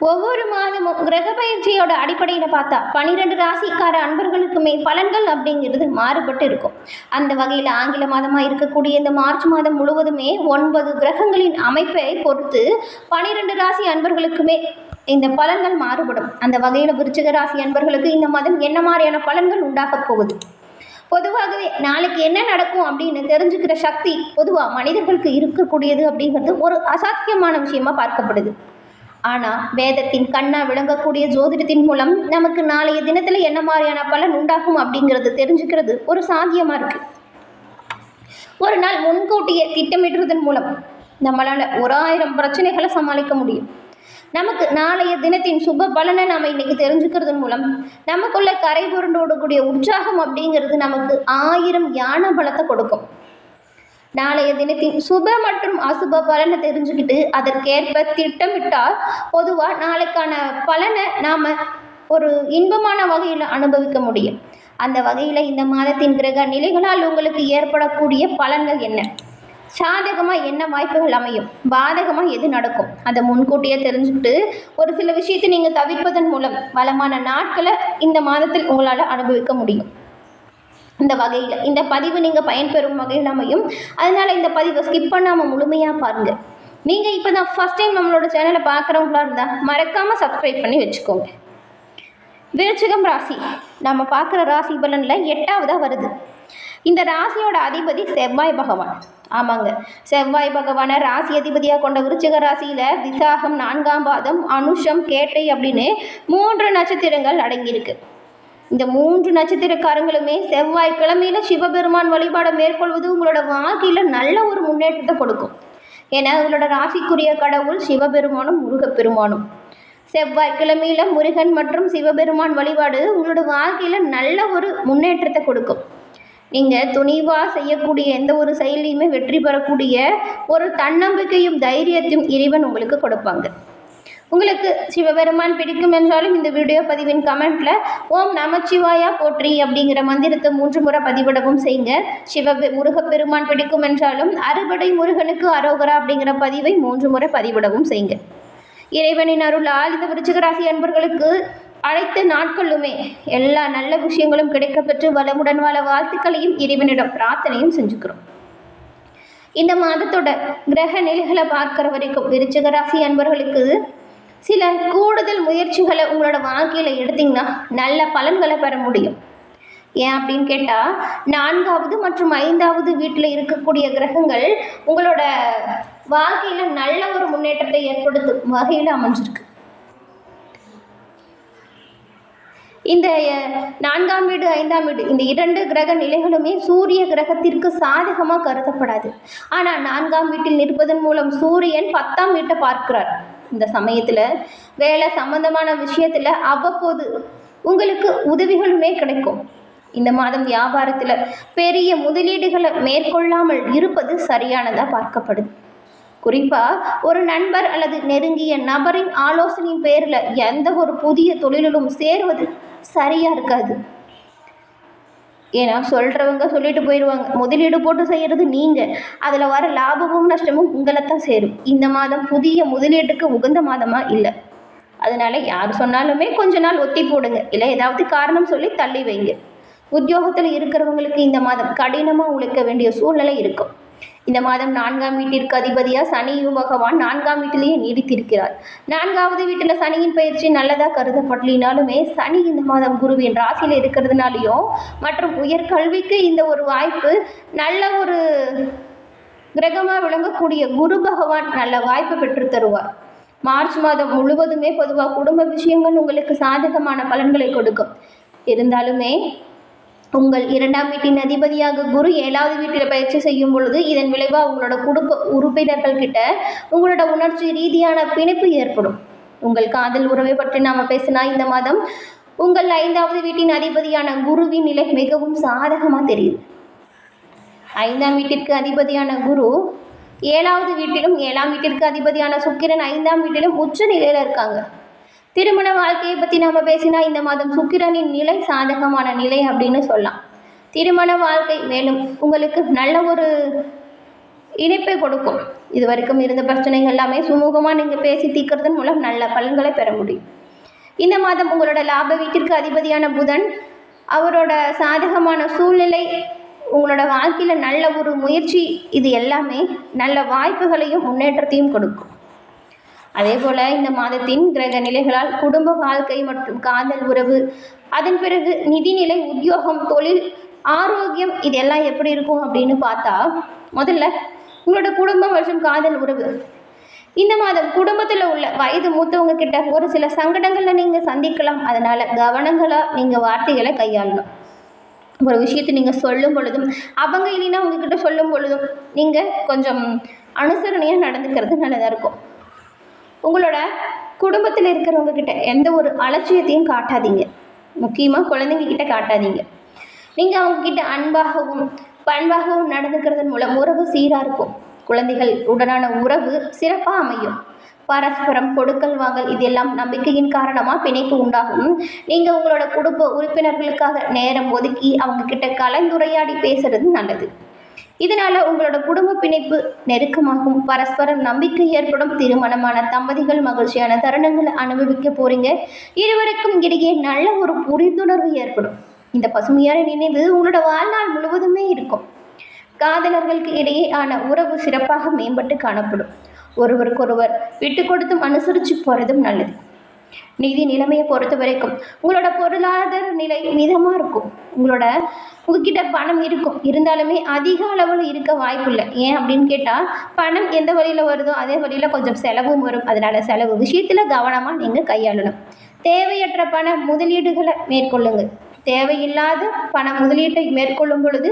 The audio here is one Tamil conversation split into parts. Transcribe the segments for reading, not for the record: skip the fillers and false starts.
ஒவ்வொரு மாதமும் கிரக பயிற்சியோட அடிப்படையில் பார்த்தா 12 ராசிக்கார அன்பர்களுக்குமே பலன்கள் அப்படிங்கிறது மாறுபட்டு இருக்கும். அந்த வகையில் ஆங்கில மாதமாக இருக்கக்கூடிய இந்த மார்ச் மாதம் முழுவதுமே 9 கிரகங்களின் அமைப்பை பொறுத்து 12 ராசி அன்பர்களுக்குமே இந்த பலன்கள் மாறுபடும். அந்த வகையில் விருச்சிக ராசி அன்பர்களுக்கு இந்த மாதம் என்ன மாதிரியான பலன்கள் உண்டாக போகுது, பொதுவாகவே நாளைக்கு என்ன நடக்கும் அப்படின்னு தெரிஞ்சுக்கிற சக்தி பொதுவாக மனிதர்களுக்கு இருக்கக்கூடியது அப்படிங்கிறது ஒரு அசாத்தியமான விஷயமா பார்க்கப்படுது. ஆனால் வேதத்தின் கண்ணா விளங்கக்கூடிய ஜோதிடத்தின் மூலம் நமக்கு நாளைய தினத்தில் என்ன மாதிரியான பலன் உண்டாகும் அப்படிங்கிறது தெரிஞ்சுக்கிறது ஒரு சாத்தியமாக இருக்குது. ஒரு நாள் முன்கூட்டியே திட்டமிடுறதன் மூலம் நம்மளால் 1000 பிரச்சனைகளை சமாளிக்க முடியும். நமக்கு நாளைய தினத்தின் சுப பலனை நாம் இன்னைக்கு தெரிஞ்சுக்கிறதன் மூலம் நமக்குள்ள கரை புரண்டோடக்கூடிய உற்சாகம் அப்படிங்கிறது நமக்கு 1000 யான பலத்தை கொடுக்கும். நாளைய தினத்தின் சுப மற்றும் அசுப பலனை தெரிஞ்சுக்கிட்டு அதற்கேற்ப திட்டமிட்டால் பொதுவாக நாளைக்கான பலனை நாம் ஒரு இன்பமான வகையில் அனுபவிக்க முடியும். அந்த வகையில் இந்த மாதத்தின் கிரக நிலைகளால் உங்களுக்கு ஏற்படக்கூடிய பலன்கள் என்ன, சாதகமாக என்ன வாய்ப்புகள் அமையும், பாதகமாக எது நடக்கும், அதை முன்கூட்டியே தெரிஞ்சுக்கிட்டு ஒரு சில விஷயத்தை நீங்கள் தவிர்ப்பதன் மூலம் வளமான நாட்களை இந்த மாதத்தில் உங்களால் அனுபவிக்க முடியும். இந்த வகையில் இந்த பதிவு நீங்கள் பயன்பெறும் வகையில் அமையும். அதனால் இந்த பதிவை ஸ்கிப் பண்ணாமல் முழுமையாக பாருங்கள். நீங்கள் இப்போ தான் ஃபஸ்ட் டைம் நம்மளோட சேனலை பார்க்குறவங்களா இருந்தால் மறக்காமல் சப்ஸ்கிரைப் பண்ணி வச்சுக்கோங்க. விருச்சிகம் ராசி நம்ம பார்க்குற ராசி பலனில் 8ஆவதாக வருது. இந்த ராசியோட அதிபதி செவ்வாய் பகவான். ஆமாங்க, செவ்வாய் பகவானை ராசி அதிபதியாக கொண்ட விருச்சிக ராசியில் விசாகம், 4ஆம் பாதம், அனுஷம், கேட்டை அப்படின்னு 3 நட்சத்திரங்கள் அடங்கியிருக்கு. இந்த 3 நட்சத்திரக்காரங்களுமே செவ்வாய்க்கிழமையில் சிவபெருமான் வழிபாடை மேற்கொள்வது உங்களோட வாழ்க்கையில் நல்ல ஒரு முன்னேற்றத்தை கொடுக்கும். ஏன்னா உங்களோட ராசிக்குரிய கடவுள் சிவபெருமானும் முருகப்பெருமானும். செவ்வாய்க்கிழமையில் முருகன் மற்றும் சிவபெருமான் வழிபாடு உங்களோட வாழ்க்கையில் நல்ல ஒரு முன்னேற்றத்தை கொடுக்கும். நீங்கள் துணிவாக செய்யக்கூடிய எந்த ஒரு செயலையுமே வெற்றி பெறக்கூடிய ஒரு தன்னம்பிக்கையும் தைரியத்தையும் இறைவன் உங்களுக்கு கொடுப்பாங்க. உங்களுக்கு சிவபெருமான் பிடிக்கும் என்றாலும் இந்த வீடியோ பதிவின் கமெண்ட்டில் ஓம் நமச்சிவாயா போற்றி அப்படிங்கிற மந்திரத்தை 3 முறை பதிவிடவும் செய்யுங்க. முருகப்பெருமான் பிடிக்கும் என்றாலும் அறுபடை முருகனுக்கு அரோகரா அப்படிங்கிற பதிவை 3 முறை பதிவிடவும் செய்யுங்க. இறைவனின் அருளால் இந்த விருச்சிக ராசி அன்பர்களுக்கு அனைத்து நாட்களுமே எல்லா நல்ல விஷயங்களும் கிடைக்கப்பெற்று வளமுடன் வாழ வாழ்த்துக்களையும் இறைவனிடம் பிரார்த்தனையும் செஞ்சுக்கிறோம். இந்த மாதத்தோட கிரக நிலைகளை பார்க்குற வரைக்கும் விருச்சிக ராசி அன்பர்களுக்கு சில கூடுதல் முயற்சிகளை உங்களோட வாழ்க்கையில் எடுத்திங்கன்னா நல்ல பலன்களை பெற முடியும். ஏன் அப்படின்னு கேட்டால் 4ஆவது மற்றும் 5ஆவது வீட்டில் இருக்கக்கூடிய கிரகங்கள் உங்களோட வாழ்க்கையில் நல்ல ஒரு முன்னேற்றத்தை ஏற்படுத்தும் வகையில் அமைஞ்சிருக்கு. இந்த 4ஆம் வீடு 5ஆம் வீடு இந்த 2 கிரக நிலைகளுமே சூரிய கிரகத்திற்கு சாதகமாக கருதப்படாது. ஆனால் 4ஆம் வீட்டில் நிற்பதன் மூலம் சூரியன் 10ஆம் வீட்டை பார்க்கிறார். இந்த சமயத்தில் வேலை சம்பந்தமான விஷயத்தில் அவ்வப்போது உங்களுக்கு உதவிகளுமே கிடைக்கும். இந்த மாதம் வியாபாரத்தில் பெரிய முதலீடுகளை மேற்கொள்ளாமல் இருப்பது சரியானதாக பார்க்கப்படுது. குறிப்பாக ஒரு நண்பர் அல்லது நெருங்கிய நபரின் ஆலோசனையின் பேரில் எந்த ஒரு புதிய தொழிலிலும் சேருவது சரியாக இருக்காது. ஏன்னா சொல்கிறவங்க சொல்லிட்டு போயிடுவாங்க. முதலீடு போட்டு செய்கிறது நீங்கள், அதில் வர லாபமும் நஷ்டமும் உங்களை தான் சேரும். இந்த மாதம் புதிய முதலீட்டுக்கு உகந்த மாதமாக இல்லை. அதனால் யார் சொன்னாலுமே கொஞ்ச நாள் ஒத்தி போடுங்க, இல்லை ஏதாவது காரணம் சொல்லி தள்ளி வைங்க. உத்தியோகத்தில் இருக்கிறவங்களுக்கு இந்த மாதம் கடினமாக உழைக்க வேண்டிய சூழ்நிலை இருக்கும். இந்த மாதம் 4ஆம் வீட்டிற்கு அதிபதியாக சனியும் பகவான் 4ஆம் வீட்டிலேயே நீடித்திருக்கிறார். 4ஆவது வீட்டில் சனியின் பயிற்சி நல்லதாக கருதப்படலினாலுமே சனி இந்த மாதம் குருவின் ராசியில் இருக்கிறதுனாலையும் மற்றும் உயர்கல்விக்கு இந்த ஒரு வாய்ப்பு நல்ல ஒரு கிரகமாக விளங்கக்கூடிய குரு பகவான் நல்ல வாய்ப்பு பெற்று தருவார். மார்ச் மாதம் முழுவதுமே பொதுவாக குடும்ப விஷயங்கள் உங்களுக்கு சாதகமான பலன்களை கொடுக்கும். இருந்தாலுமே உங்கள் 2ஆம் வீட்டின் அதிபதியாக குரு 7ஆவது வீட்டில் பயிற்சி செய்யும் பொழுது இதன் விளைவாக உங்களோட குடும்ப உறுப்பினர்கள் கிட்ட உங்களோட உணர்ச்சி ரீதியான பிணைப்பு ஏற்படும். உங்கள் காதல் உறவை பற்றி நாம் பேசினா இந்த மாதம் உங்கள் 5ஆவது வீட்டின் அதிபதியான குருவின் நிலை மிகவும் சாதகமாக தெரியுது. 5ஆம் வீட்டிற்கு அதிபதியான குரு 7ஆவது வீட்டிலும் 7ஆம் வீட்டிற்கு அதிபதியான சுக்கிரன் 5ஆம் வீட்டிலும் உச்ச நிலையில் இருக்காங்க. திருமண வாழ்க்கையை பற்றி நாம் பேசினா இந்த மாதம் சுக்கிரனின் நிலை சாதகமான நிலை அப்படின்னு சொல்லலாம். திருமண வாழ்க்கை மேலும் உங்களுக்கு நல்ல ஒரு இணைப்பை கொடுக்கும். இது வரைக்கும் இருந்த பிரச்சனைகள் எல்லாமே சுமூகமாக நீங்கள் பேசி தீர்க்கறதன் மூலம் நல்ல பலன்களை பெற முடியும். இந்த மாதம் உங்களோட லாப வீட்டிற்கு அதிபதியான புதன் அவரோட சாதகமான சூழ்நிலை, உங்களோட வாழ்க்கையில் நல்ல ஒரு முயற்சி, இது எல்லாமே நல்ல வாய்ப்புகளையும் முன்னேற்றத்தையும் கொடுக்கும். அதே போல் இந்த மாதத்தின் கிரக நிலைகளால் குடும்ப வாழ்க்கை மற்றும் காதல் உறவு, அதன் பிறகு நிதிநிலை, உத்தியோகம், தொழில், ஆரோக்கியம், இதெல்லாம் எப்படி இருக்கும் அப்படின்னு பார்த்தா, முதல்ல உங்களோட குடும்பம் மற்றும் காதல் உறவு. இந்த மாதம் குடும்பத்தில் உள்ள வயது மூத்தவங்க கிட்ட ஒரு சில சங்கடங்களை நீங்கள் சந்திக்கலாம். அதனால் கவனங்களாக நீங்கள் வார்த்தைகளை கையாளணும். ஒரு விஷயத்தை நீங்கள் சொல்லும் பொழுதும், அவங்க இல்லைன்னா உங்ககிட்ட சொல்லும் பொழுதும் நீங்கள் கொஞ்சம் அனுசரணையாக நடந்துக்கிறது நல்லதாக இருக்கும். உங்களோட குடும்பத்தில் இருக்கிறவங்க கிட்ட எந்த ஒரு அலட்சியத்தையும் காட்டாதீங்க. முக்கியமாக குழந்தைங்க கிட்ட காட்டாதீங்க. நீங்கள் அவங்கக்கிட்ட அன்பாகவும் பண்பாகவும் நடந்துக்கிறதன் மூலம் உறவு சீராக இருக்கும். குழந்தைகள் உடனான உறவு சிறப்பாக அமையும். பரஸ்பரம் கொடுக்கல் வாங்கல், இதெல்லாம் நம்பிக்கையின் காரணமாக பிணைப்பு உண்டாகும். நீங்கள் உங்களோட குடும்ப உறுப்பினர்களுக்காக நேரம் ஒதுக்கி அவங்கக்கிட்ட கலந்துரையாடி பேசுறது நல்லது. இதனால் உங்களோட குடும்ப பிணைப்பு நெருக்கமாகும். பரஸ்பரம் நம்பிக்கை ஏற்படும். திருமணமான தம்பதிகள் மகிழ்ச்சியான தருணங்களை அனுபவிக்க போகிறீங்க. இருவருக்கும் இடையே நல்ல ஒரு புரிந்துணர்வு ஏற்படும். இந்த பசுமையான நினைவு உங்களோட வாழ்நாள் முழுவதுமே இருக்கும். காதலர்களுக்கு இடையே ஆன உறவு சிறப்பாக மேம்பட்டு காணப்படும். ஒருவருக்கொருவர் விட்டு கொடுத்தும் அனுசரித்து போகிறதும் நல்லது. நிதி நிலைமையை பொறுத்த வரைக்கும் உங்களோட பொருளாதார நிலை மிதமாக இருக்கும். உங்ககிட்ட பணம் இருக்கும், இருந்தாலுமே அதிக அளவில் இருக்க வாய்ப்பு இல்லை. ஏன் அப்படின்னு கேட்டால், பணம் எந்த வழியில் வருதோ அதே வழியில் கொஞ்சம் செலவும் வரும். அதனால் செலவு விஷயத்தில் கவனமாக நீங்கள் கையாளணும். தேவையற்ற பண முதலீடுகளை மேற்கொள்ளுங்கள். தேவையில்லாத பண முதலீட்டை மேற்கொள்ளும் பொழுது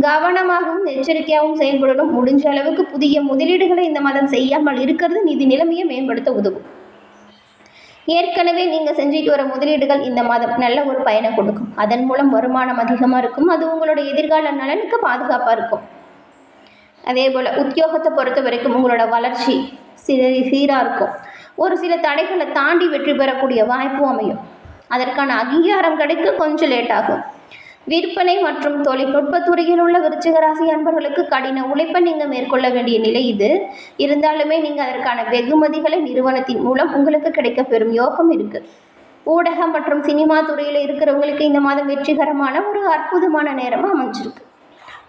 கவனமாகவும் எச்சரிக்கையாகவும் செயல்படணும். முடிஞ்ச அளவுக்கு புதிய முதலீடுகளை இந்த மாதம் செய்யாமல் இருக்கிறது நிதி நிலைமையை மேம்படுத்த உதவும். ஏற்கனவே நீங்கள் செஞ்சுட்டு வர முதலீடுகள் இந்த மாதம் நல்ல ஒரு பயனை கொடுக்கும். அதன் மூலம் வருமானம் அதிகமாக இருக்கும். அது உங்களோட எதிர்கால நலனுக்கு பாதுகாப்பாக இருக்கும். அதே போல் உத்தியோகத்தை பொறுத்த வரைக்கும் உங்களோட வளர்ச்சி சீராக இருக்கும். ஒரு சில தடைகளை தாண்டி வெற்றி பெறக்கூடிய வாய்ப்பும் அமையும். அதற்கான அங்கீகாரம் கிடைக்க கொஞ்சம் லேட் ஆகும். விற்பனை மற்றும் தொழில்நுட்ப துறையில் உள்ள விருச்சிக ராசி அன்பர்களுக்கு கடின உழைப்பை நீங்கள் மேற்கொள்ள வேண்டிய நிலை இது. இருந்தாலுமே நீங்கள் அதற்கான வெகுமதிகளை நிறுவனத்தின் மூலம் உங்களுக்கு கிடைக்க பெறும் யோகம் இருக்குது. ஊடகம் மற்றும் சினிமா துறையில் இருக்கிறவங்களுக்கு இந்த மாதம் வெற்றிகரமான ஒரு அற்புதமான நேரமாக அமைஞ்சிருக்கு.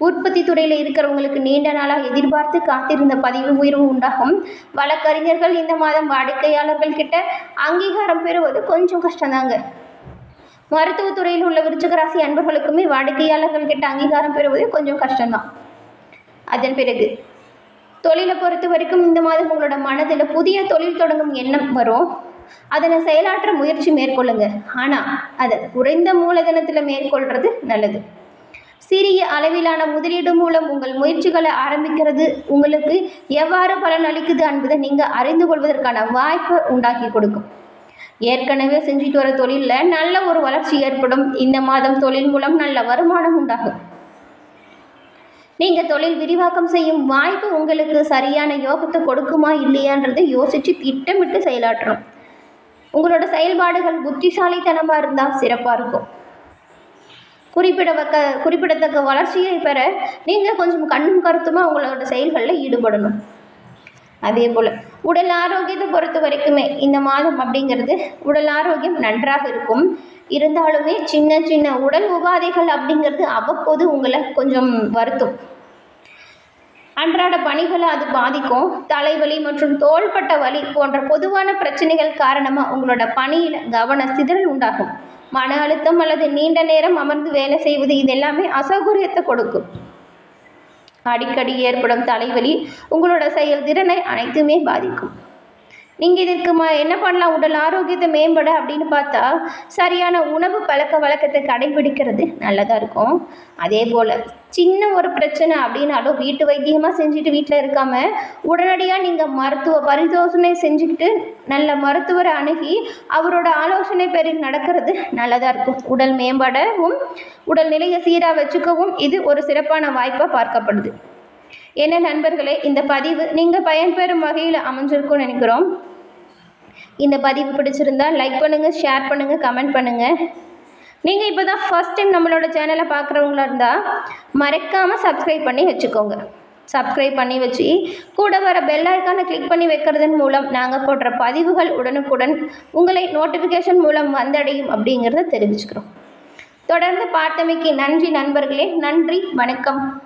உற்பத்தி துறையில் இருக்கிறவங்களுக்கு நீண்ட நாளாக எதிர்பார்த்து காத்திருந்த பதிவு உயர்வு உண்டாகும். வழக்கறிஞர்கள் இந்த மாதம் வாடிக்கையாளர்கள் கிட்ட அங்கீகாரம் பெறுவது கொஞ்சம் கஷ்டம்தாங்க. மருத்துவத்துறையில் உள்ள விருச்சிக ராசி அன்பர்களுக்குமே வாடிக்கையாளர்கள் கிட்ட அங்கீகாரம் பெறுவது கொஞ்சம் கஷ்டம்தான். அதன் பிறகு தொழிலை பொறுத்த வரைக்கும் இந்த மாதம் உங்களோட மனதில் புதிய தொழில் தொடங்கும் எண்ணம் வரும். அதனை செயலாற்ற முயற்சி மேற்கொள்ளுங்க. ஆனால் அதை குறைந்த மூலதனத்தில் மேற்கொள்வது நல்லது. சிறிய அளவிலான முதலீடு மூலம் உங்கள் முயற்சிகளை ஆரம்பிக்கிறது உங்களுக்கு எவ்வாறு பலன் அளிக்குது என்பதை நீங்கள் அறிந்து கொள்வதற்கான வாய்ப்பை உண்டாக்கி கொடுக்கும். ஏற்கனவே செஞ்சுட்டு வர தொழிலில் நல்ல ஒரு வளர்ச்சி ஏற்படும். இந்த மாதம் தொழில் மூலம் நல்ல வருமானம் உண்டாகும். நீங்கள் தொழில் விரிவாக்கம் செய்யும் வாய்ப்பு உங்களுக்கு சரியான யோகத்தை கொடுக்குமா இல்லையான்றதை யோசித்து திட்டமிட்டு செயலாற்றணும். உங்களோட செயல்பாடுகள் புத்திசாலித்தனமாக இருந்தால் சிறப்பாக இருக்கும். குறிப்பிடத்தக்க வளர்ச்சியை பெற நீங்கள் கொஞ்சம் கண்ணும் கருத்துமாக உங்களோட செயல்களில் ஈடுபடணும். அதே போல் உடல் ஆரோக்கியத்தை பொறுத்த வரைக்குமே இந்த மாதம் அப்படிங்கிறது உடல் ஆரோக்கியம் நன்றாக இருக்கும். இருந்தாலுமே சின்ன சின்ன உடல் உபாதைகள் அப்படிங்கிறது அவ்வப்போது உங்களை கொஞ்சம் வருத்தும். அன்றாட பணிகளை அது பாதிக்கும். தலைவலி மற்றும் தோள்பட்ட வலி போன்ற பொதுவான பிரச்சனைகள் காரணமாக உங்களோட பணியில் கவன சிதறல் உண்டாகும். மன அழுத்தம் அல்லது நீண்ட நேரம் அமர்ந்து வேலை செய்வது இதெல்லாமே அசௌகரியத்தை கொடுக்கும். அடிக்கடி ஏற்படும் தலைவலி உங்களோட செயல்திறனை அனைத்துமே பாதிக்கும். நீங்கள் இதற்கு என்ன பண்ணலாம் உடல் ஆரோக்கியத்தை மேம்பட அப்படின்னு பார்த்தா, சரியான உணவு பழக்க வழக்கத்தை கடைபிடிக்கிறது நல்லதாக இருக்கும். அதே போல் சின்ன ஒரு பிரச்சனை அப்படின்னாலும் வீட்டு வைத்தியமாக செஞ்சுட்டு வீட்டில் இருக்காமல் உடனடியாக நீங்கள் மருத்துவ பரிசோதனை செஞ்சுக்கிட்டு நல்ல மருத்துவரை அணுகி அவரோட ஆலோசனை பேரில் நடக்கிறது நல்லதாக இருக்கும். உடல் மேம்படவும் உடல் நிலையை சீராக வச்சுக்கவும் இது ஒரு சிறப்பான வாய்ப்பாக பார்க்கப்படுது. என்ன நண்பர்களே, இந்த பதிவு நீங்கள் பயன்பெறும் வகையில் அமைஞ்சிருக்கும்னு நினைக்கிறோம். இந்த பதிவு பிடிச்சிருந்தால் லைக் பண்ணுங்கள், ஷேர் பண்ணுங்கள், கமெண்ட் பண்ணுங்கள். நீங்கள் இப்போ தான் ஃபஸ்ட் டைம் நம்மளோட சேனலை பார்க்குறவங்களா இருந்தால் மறக்காமல் சப்ஸ்கிரைப் பண்ணி வச்சுக்கோங்க. சப்ஸ்கிரைப் பண்ணி வச்சு கூட வர பெல் ஐக்கானை கிளிக் பண்ணி வைக்கிறதன் மூலம் நாங்கள் போடுற பதிவுகள் உடனுக்குடன் உங்களை நோட்டிஃபிகேஷன் மூலம் வந்தடையும் அப்படிங்கிறத தெரிவிச்சுக்கிறோம். தொடர்ந்து பார்த்தமைக்கு நன்றி நண்பர்களே. நன்றி, வணக்கம்.